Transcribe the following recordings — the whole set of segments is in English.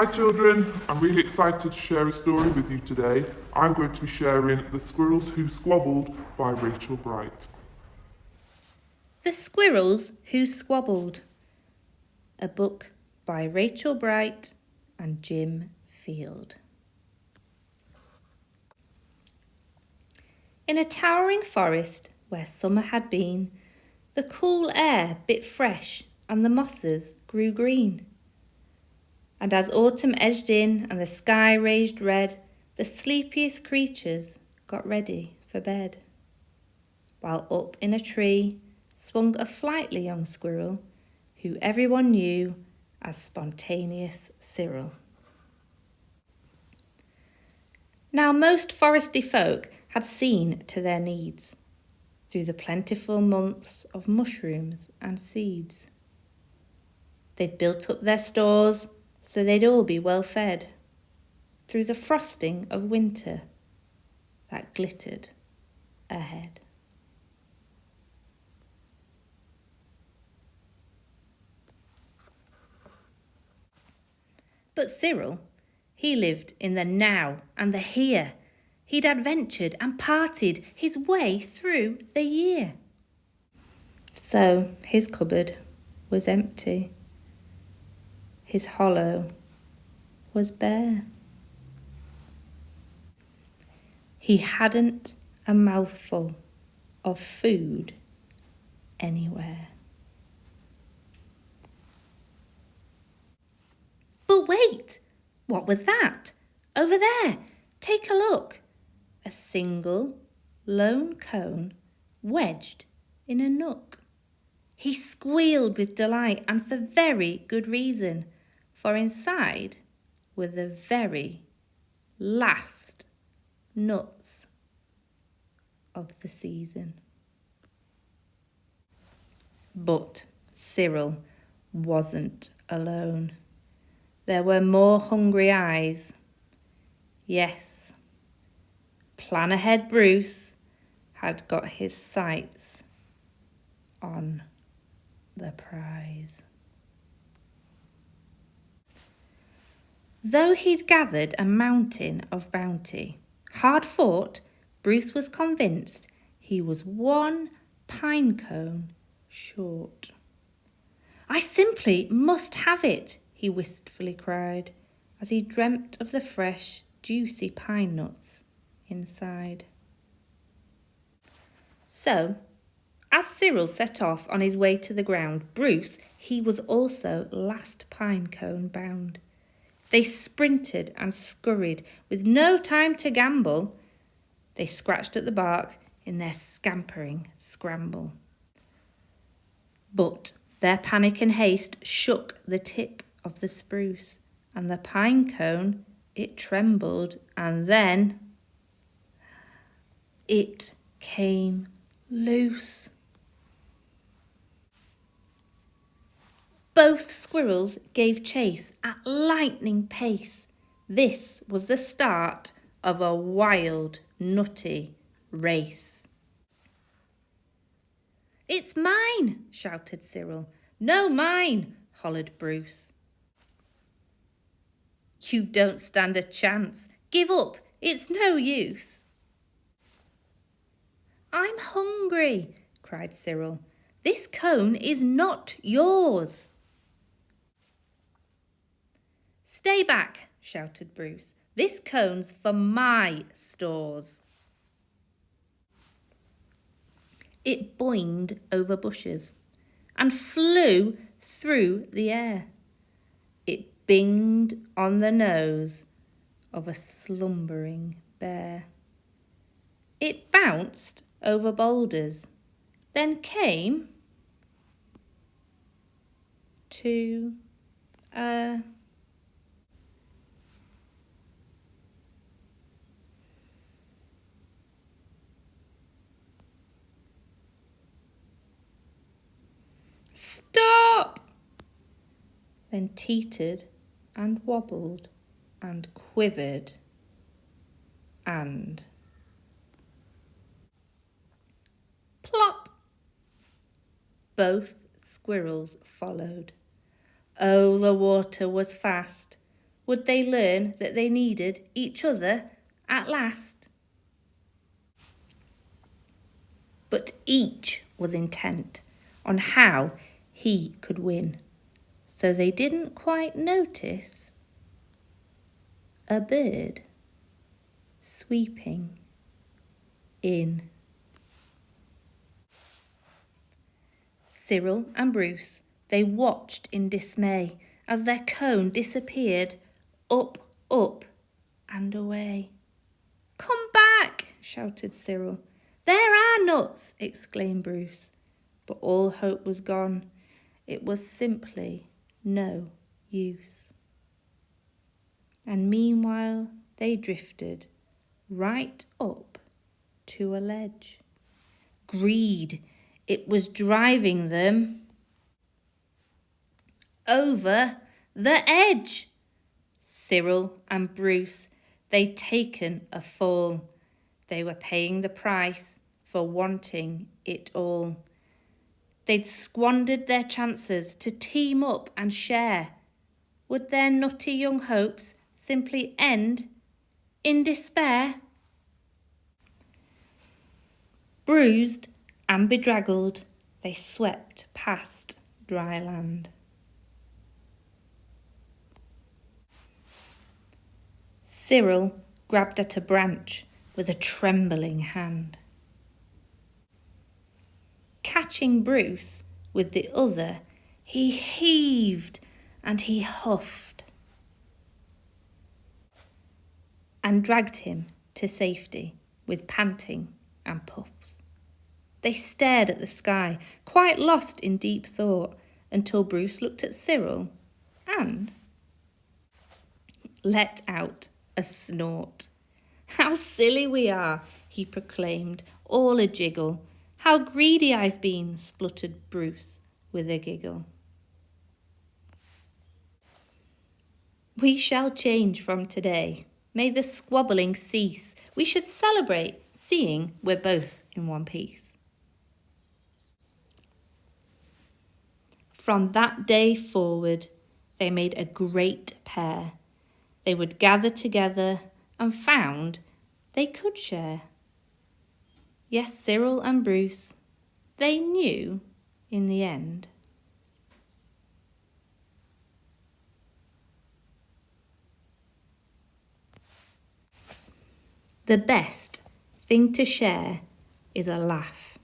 Hi children, I'm really excited to share a story with you today. I'm going to be sharing The Squirrels Who Squabbled by Rachel Bright. The Squirrels Who Squabbled, a book by Rachel Bright and Jim Field. In a towering forest where summer had been, the cool air bit fresh and the mosses grew green. And as autumn edged in and the sky raised red, the sleepiest creatures got ready for bed. While up in a tree swung a flightly young squirrel, who everyone knew as Spontaneous Cyril. Now most foresty folk had seen to their needs through the plentiful months of mushrooms and seeds. They'd built up their stores so they'd all be well fed through the frosting of winter that glittered ahead. But Cyril, he lived in the now and the here. He'd adventured and parted his way through the year. So his cupboard was empty. His hollow was bare. He hadn't a mouthful of food anywhere. But wait, what was that? Over there, take a look. A single lone cone wedged in a nook. He squealed with delight, and for very good reason, for inside were the very last nuts of the season. But Cyril wasn't alone. There were more hungry eyes. Yes, plan ahead Bruce had got his sights on the prize. Though he'd gathered a mountain of bounty, hard fought, Bruce was convinced he was one pine cone short. I simply must have it, he wistfully cried, as he dreamt of the fresh, juicy pine nuts inside. So, as Cyril set off on his way to the ground, Bruce, he was also last pine cone bound. They sprinted and scurried with no time to gamble. They scratched at the bark in their scampering scramble. But their panic and haste shook the tip of the spruce, and the pine cone, it trembled, and then it came loose. Both squirrels gave chase at lightning pace. This was the start of a wild, nutty race. It's mine, shouted Cyril. No, mine, hollered Bruce. You don't stand a chance. Give up, it's no use. I'm hungry, cried Cyril. This cone is not yours. Stay back, shouted Bruce. This cone's for my stores. It boinged over bushes and flew through the air. It binged on the nose of a slumbering bear. It bounced over boulders, then came to a stop, then teetered and wobbled and quivered and plop. Both squirrels followed. Oh, the water was fast. Would they learn that they needed each other at last? But each was intent on how he could win, so they didn't quite notice a bird sweeping in. Cyril and Bruce, they watched in dismay as their cone disappeared up, up and away. "Come back!" shouted Cyril. "There are nuts!" exclaimed Bruce. But all hope was gone. It was simply no use. And meanwhile they drifted right up to a ledge. Greed, it was driving them over the edge. Cyril and Bruce, they'd taken a fall. They were paying the price for wanting it all. They'd squandered their chances to team up and share. Would their nutty young hopes simply end in despair? Bruised and bedraggled, they swept past dry land. Cyril grabbed at a branch with a trembling hand. Catching Bruce with the other, he heaved and he huffed and dragged him to safety with panting and puffs. They stared at the sky, quite lost in deep thought, until Bruce looked at Cyril and let out a snort. "How silly we are," he proclaimed, all a jiggle. "How greedy I've been," spluttered Bruce with a giggle. "We shall change from today. May the squabbling cease. We should celebrate, seeing we're both in one piece." From that day forward, they made a great pair. They would gather together and found they could share. Yes, Cyril and Bruce, they knew in the end. The best thing to share is a laugh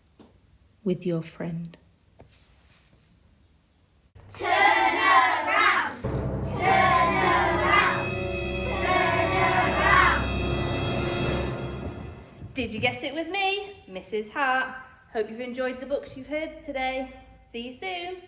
with your friend. Turn around, turn around, turn around. Did you guess it was me, Mrs. Hart? Hope you've enjoyed the books you've heard today. See you soon.